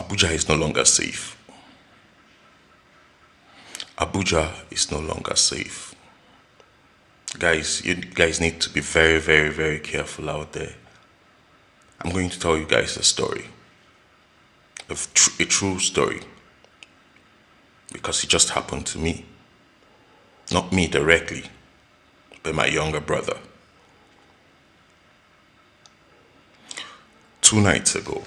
Abuja is no longer safe. Abuja is no longer safe. Guys, you guys need to be very, very, very careful out there. I'm going to tell you guys a story, a true story, because it just happened to me. Not me directly, but my younger brother. 2 nights ago,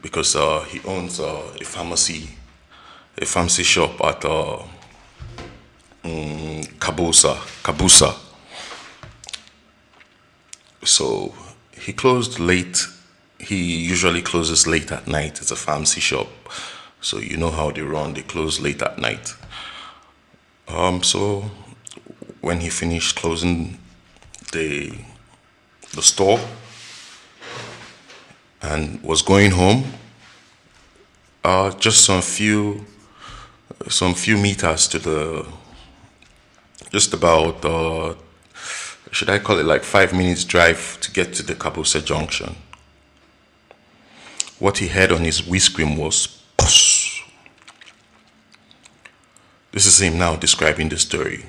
because he owns a pharmacy shop at Kabusa. So he closed late. He usually closes late at night. It's a pharmacy shop, so you know how they run. They close late at night. So when he finished closing the store and was going home, just some few meters to the, just about should I call it like 5 minutes drive to get to the Kabusa junction. What he heard on his windscreen was "Puss." This is him now describing the story,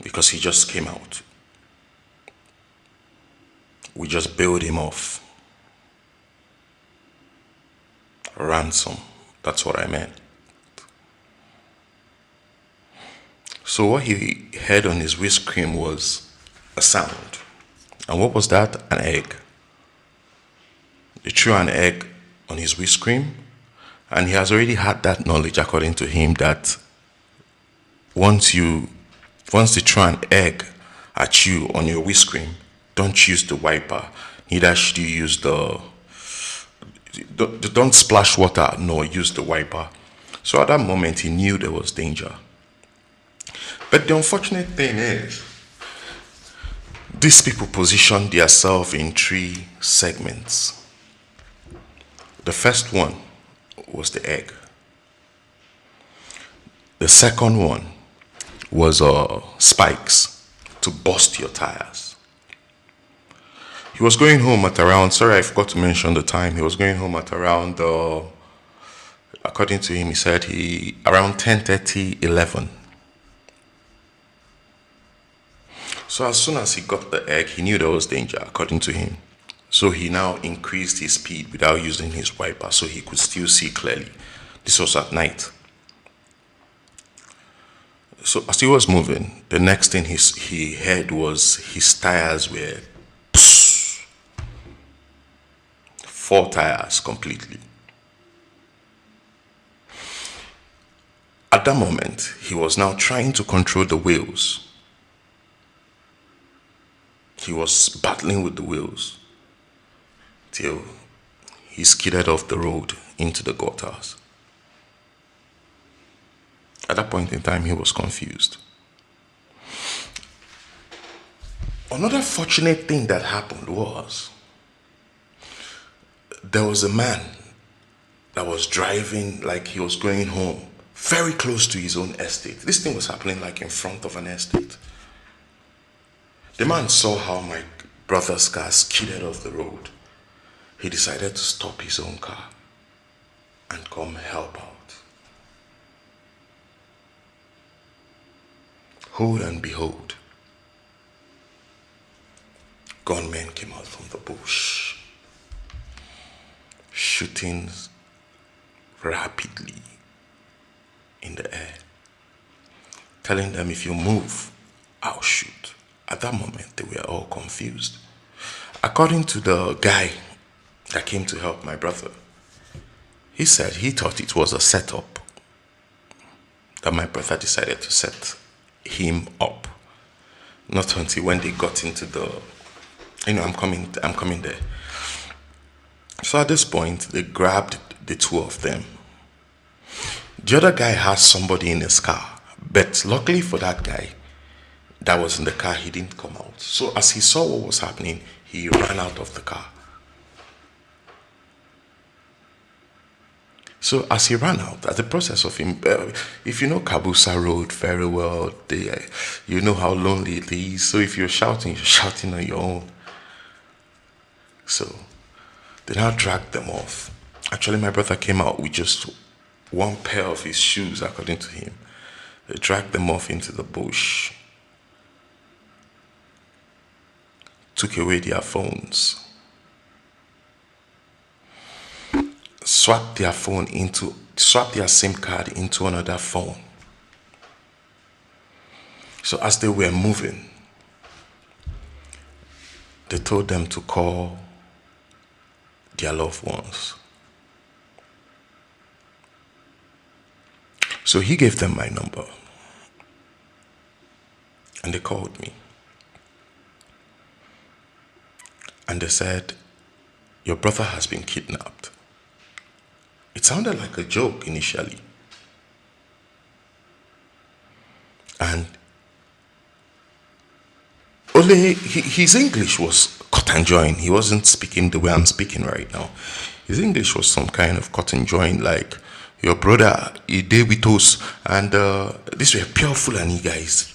because he just came out. We just bailed him off. Ransom. That's what I meant. So what he heard on his windscreen was a sound. And what was that? An egg. They threw an egg on his windscreen, and he has already had that knowledge, according to him, that once they throw an egg at you on your windscreen, don't use the wiper. Neither should you use don't splash water, nor use the wiper. So at that moment, he knew there was danger. But the unfortunate thing is, these people position themselves in 3 segments. The first one was the egg. The second one was spikes to bust your tires. He was going home at around, sorry, I forgot to mention the time. He was going home at around, according to him, he said around 10:30, 11. So as soon as he got the egg, he knew there was danger, according to him. So he now increased his speed without using his wiper, so he could still see clearly. This was at night. So as he was moving, the next thing he heard was his tires were 4 tires completely. At that moment, he was now trying to control the wheels. He was battling with the wheels till he skidded off the road into the gutters. At that point in time, he was confused. Another fortunate thing that happened was there was a man that was driving like he was going home, very close to his own estate. This thing was happening like in front of an estate. The man saw how my brother's car skidded off the road. He decided to stop his own car and come help out. Hold and behold, gunmen came out from the bush, shooting rapidly in the air, telling them, if you move, I'll shoot. At that moment, they were all confused. According to the guy that came to help my brother, he said he thought it was a setup, that my brother decided to set him up. Not until when they got into the, I'm coming there. So at this point, they grabbed the 2 of them. The other guy has somebody in his car, but luckily for that guy that was in the car, he didn't come out. So as he saw what was happening, he ran out of the car. So as he ran out, at the process of him, if you know Kabusa Road very well, you know how lonely it is. So if you're shouting on your own. So They now dragged them off. Actually, my brother came out with just one pair of his shoes, according to him. They dragged them off into the bush, took away their phones, swapped their SIM card into another phone. So as they were moving, they told them to call their loved ones. So he gave them my number and they called me. And they said, your brother has been kidnapped. It sounded like a joke initially. And only his English was cut and join. He wasn't speaking the way I'm speaking right now. His English was some kind of cut and join, like, your brother, he did with us. And these were pure Fulani guys.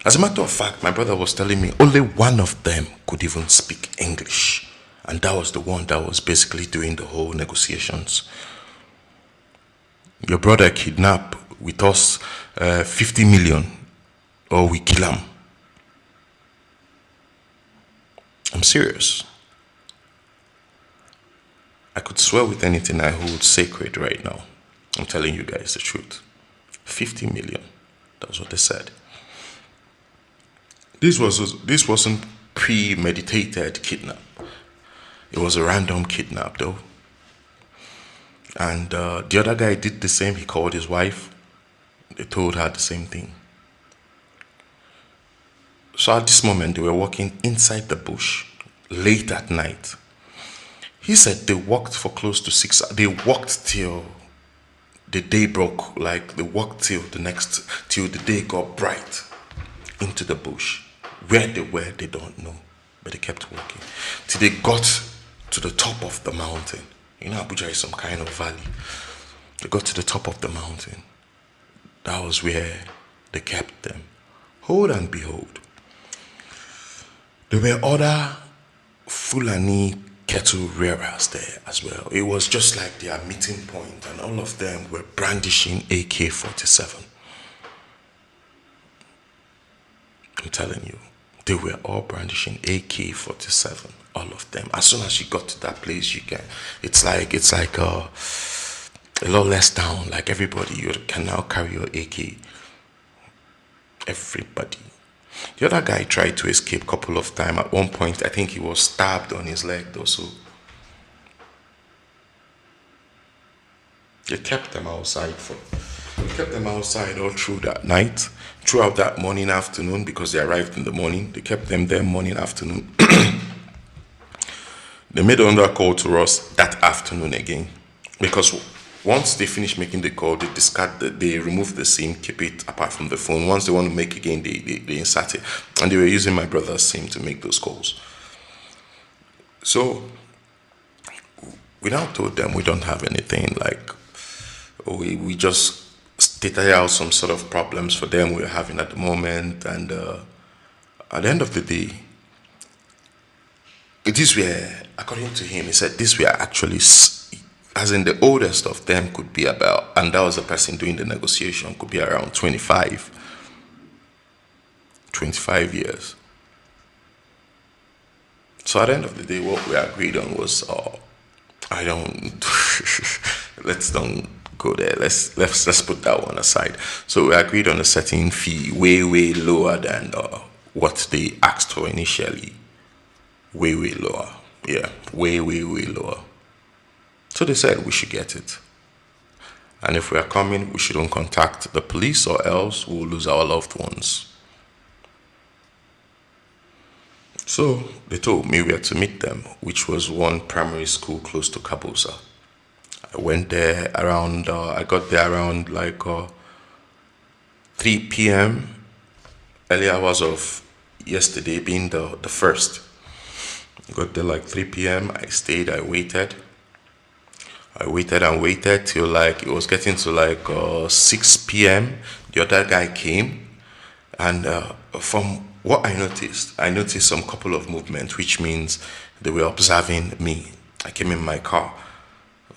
As a matter of fact, my brother was telling me only one of them could even speak English. And that was the one that was basically doing the whole negotiations. Your brother kidnapped with us 50 million or we kill him. I'm serious. I could swear with anything I hold sacred right now. I'm telling you guys the truth. 50 million. That's what they said. This wasn't premeditated kidnap. It was a random kidnap though. And the other guy did the same. He called his wife. They told her the same thing. So at this moment, they were walking inside the bush late at night. He said they walked for close to 6 hours. They walked till the day broke. Like they walked till the day got bright into the bush. Where they were, they don't know. But they kept walking till they got to the top of the mountain. You know, Abuja is some kind of valley. They got to the top of the mountain. That was where they kept them. Hold and behold, there were other Fulani cattle rearers there as well. It was just like their meeting point, and all of them were brandishing AK-47. I'm telling you, they were all brandishing AK-47, all of them. As soon as you got to that place, it's like a lot less down. Like everybody, you can now carry your AK. Everybody. The other guy tried to escape a couple of times. At one point, I think he was stabbed on his leg though, so they kept them outside all through that night, throughout that morning, afternoon, because they arrived in the morning. They kept them there morning, afternoon. They made another call to us that afternoon again, because once they finish making the call, they remove the SIM, keep it apart from the phone. Once they want to make again, they insert it. And they were using my brother's SIM to make those calls. So we now told them we don't have anything, like we just stated out some sort of problems for them we were having at the moment. And at the end of the day, these were, according to him, he said these were actually, as in the oldest of them could be about, and that was the person doing the negotiation, could be around 25 years. So at the end of the day, what we agreed on was, let's don't go there. Let's put that one aside. So we agreed on a certain fee, way lower than what they asked for initially. Way lower. Yeah, way lower. So they said we should get it. And if we are coming, we shouldn't contact the police, or else we'll lose our loved ones. So they told me where to meet them, which was one primary school close to Kabusa. I went there around, I got there around like 3 p.m. early hours of yesterday being the first. I got there like 3 p.m. I stayed, I waited and waited till like it was getting to like 6 p.m. The other guy came, and from what I noticed some couple of movements, which means they were observing me. I came in my car.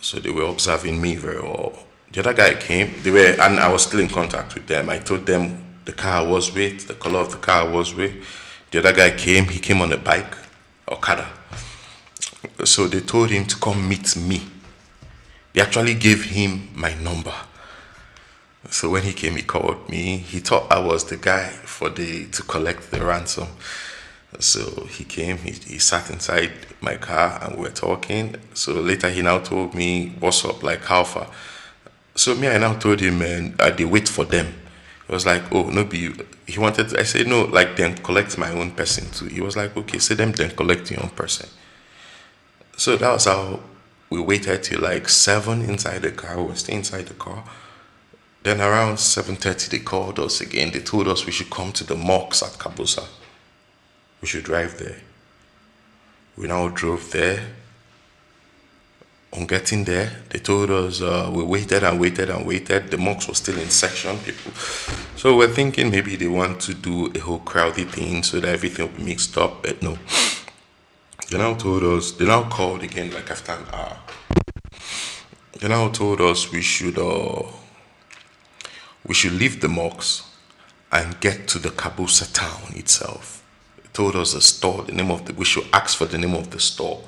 So they were observing me very well. The other guy came, they were, and I was still in contact with them. I told them the car I was with, the color of the car I was with. The other guy came, he came on a bike, Okada. So they told him to come meet me. They actually gave him my number. So when he came, he called me. He thought I was the guy for the to collect the ransom. So he came, he sat inside my car and we were talking. So later he now told me, what's up, like how far? So me, I now told him, man, they wait for them. He was like, oh, no, be you. He wanted to, I said, no, like then collect my own person too. He was like, okay, say them then collect your own person. So that was how we waited till like 7 inside the car. We were staying inside the car. Then around 7:30, they called us again. They told us we should come to the mosques at Kabusa. We should drive there. We now drove there. On getting there, they told us we waited and waited and waited. The mosque was still in section, people. So we're thinking maybe they want to do a whole crowdy thing so that everything will be mixed up. But no. They now told us, they now called again like after an hour. They now told us we should leave the mosque and get to the Kabusa town itself. They told us the store, the name of the, we should ask for the name of the store.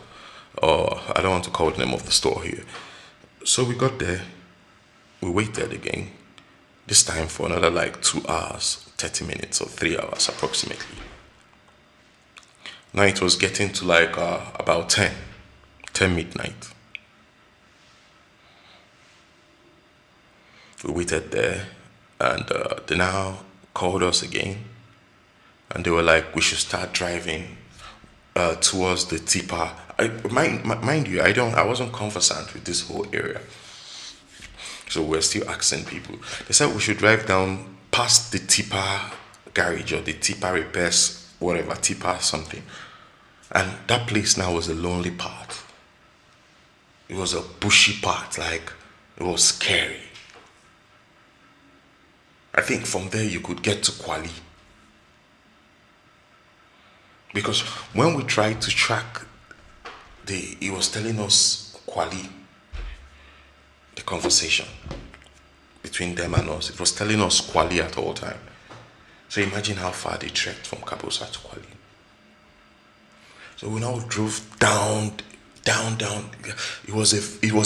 I don't want to call the name of the store here. So we got there, we waited again, this time for another like 2 hours, 30 minutes or 3 hours approximately. Now it was getting to like about 10 midnight. We waited there and they now called us again and they were like, we should start driving towards the Tipa. Mind you, I wasn't conversant with this whole area. So we're still asking people. They said we should drive down past the Tipa garage or the Tipa repairs, whatever, Tipa something. And that place now was a lonely part. It was a bushy part, like it was scary. I think from there you could get to Kwali. Because when we tried to track he was telling us Kwali, the conversation between them and us. It was telling us Kwali at all time. So imagine how far they trekked from Kabusa to Kwali. So we now drove down. It was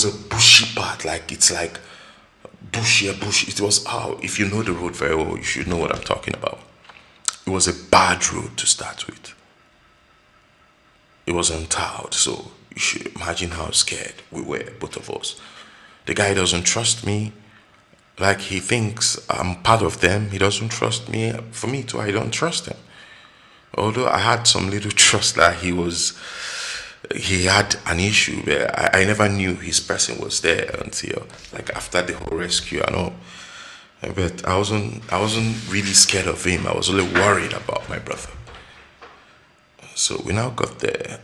a bushy path, like it's like bush. It was how, if you know the road very well, you should know what I'm talking about. It was a bad road to start with. It was untiled, so you should imagine how scared we were, both of us. The guy doesn't trust me. Like he thinks I'm part of them. He doesn't trust me. For me too, I don't trust him. Although I had some little trust that he had an issue where I never knew his person was there until like after the whole rescue and all. But I wasn't really scared of him. I was only worried about my brother. So we now got there.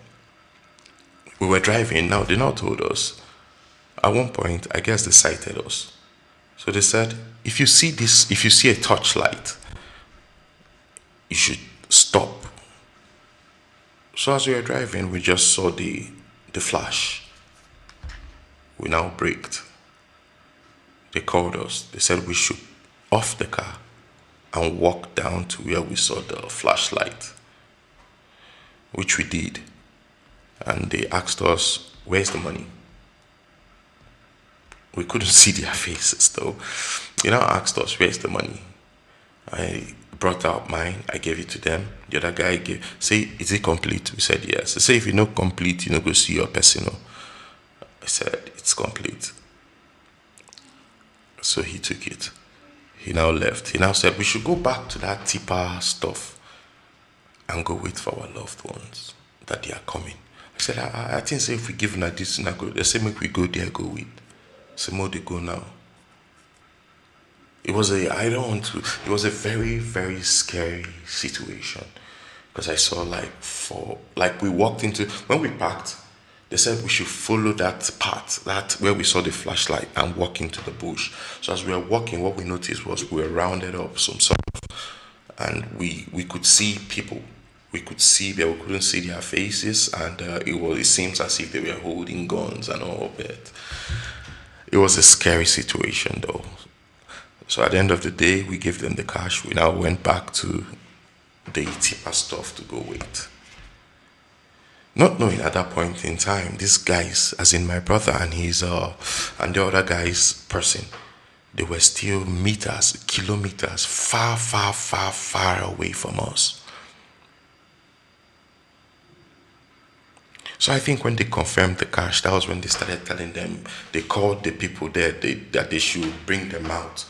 We were driving. Now they now told us. At one point, I guess they sighted us. So they said, if you see a torchlight, you should stop. So as we were driving, we just saw the flash. We now braked. They called us. They said we should off the car and walk down to where we saw the flashlight, which we did. And they asked us, where's the money? We couldn't see their faces though. They now asked us, where's the money? I brought out mine, I gave it to them. The other guy say, is it complete? We said yes. They say, if you know complete, you know, go see your personal. I said, it's complete. So he took it. He now left. He now said, we should go back to that Tipa stuff and go wait for our loved ones, that they are coming. I said, I think say if we give them this, not go. They say, make we go there, go with. So more they go now. It was a very, very scary situation. Because I saw we walked into, when we parked, they said we should follow that path, that where we saw the flashlight and walk into the bush. So as we were walking, what we noticed was we were rounded up some sort of, and we could see people we could see, but we couldn't see their faces, and it seems as if they were holding guns and all of it. It was a scary situation though. So at the end of the day, we gave them the cash. We now went back to the cheaper stuff to go with. Not knowing at that point in time, these guys, as in my brother and his and the other guy's person, they were still meters, kilometers, far, far, far, far away from us. So I think when they confirmed the cash, that was when they started telling them, they called the people there that they should bring them out.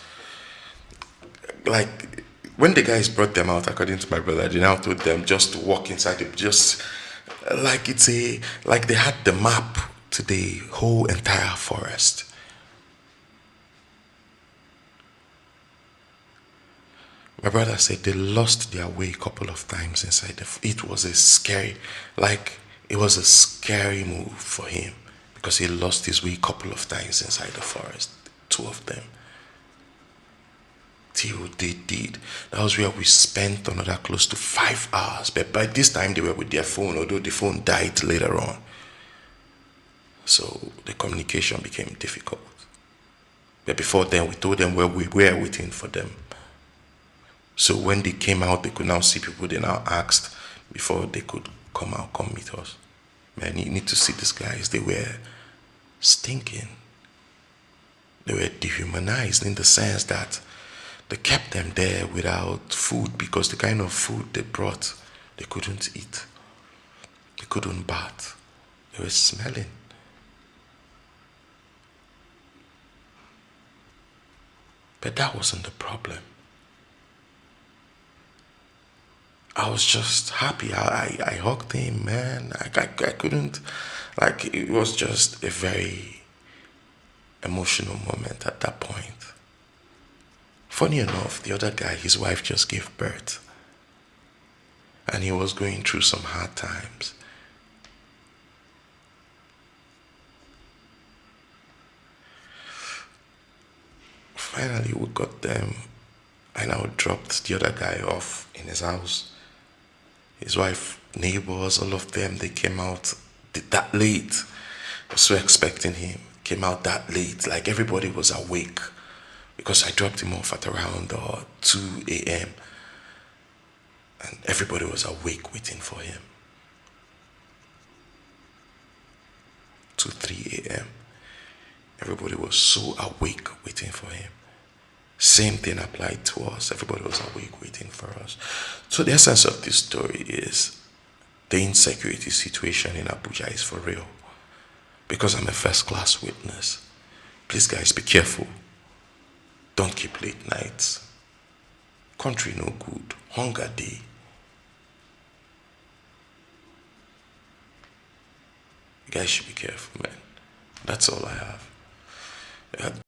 Like when the guys brought them out, according to my brother, they now told them just to walk inside the, just like it's a, like they had the map to the whole entire forest. My brother said they lost their way a couple of times inside the, it was a scary, like it was a scary move for him because he lost his way a couple of times inside the forest, two of them. Till they did. That was where we spent another close to 5 hours. But by this time they were with their phone, although the phone died later on. So the communication became difficult. But before then we told them where we were waiting for them. So when they came out, they could now see people. They now asked before they could come out, come meet us. Man, you need to see these guys. They were stinking. They were dehumanized in the sense that they kept them there without food because the kind of food they brought, they couldn't eat. They couldn't bath. They were smelling. But that wasn't the problem. I was just happy. I hugged him, man. I couldn't, like, it was just a very emotional moment at that point. Funny enough, the other guy, his wife just gave birth. And he was going through some hard times. Finally, we got them. I now dropped the other guy off in his house. His wife, neighbors, all of them, they came out that late. I was so expecting him. Came out that late. Like everybody was awake. Because I dropped him off at around 2 a.m. And everybody was awake waiting for him. 2, 3 a.m. Everybody was so awake waiting for him. Same thing applied to us. Everybody was awake waiting for us. So the essence of this story is the insecurity situation in Abuja is for real. Because I'm a first class witness. Please guys, be careful. Don't keep late nights. Country no good. Hunger day. You guys should be careful, man. That's all I have.